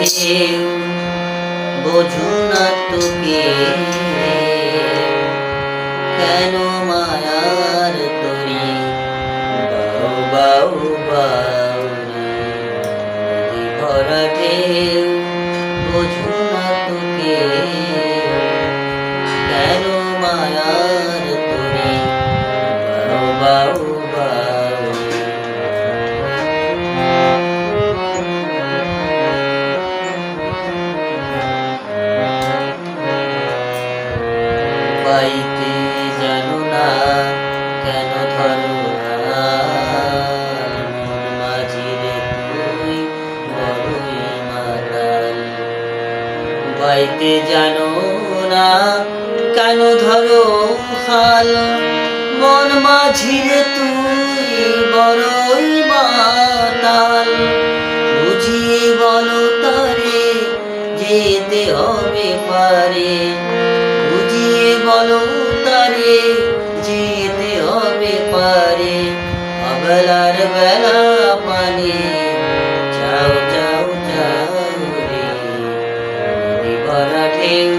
ঢেউ বোঝো না তোকে কেন মায়ার তরি বাউ বাউ বাউ নদী ভরা ঢেউ বোঝো না তোকে কেন মায়ার তরি বাউ বাউ বাউ পাইতে জানো না কেন ধরো মাঝিরে তুই বড়ই মাতাল পাইতে জানো না কেন ধরো হাল মন মাঝিরে তুই বড়ই মাতাল বুঝিয়ে বলো তারে যেতে হবে পারে বুঝিয়ে বলো তারে যেতে হবে পারে অবেলার বেলা পানে যাও যাও যাও রে নদী ভরা ঢেউ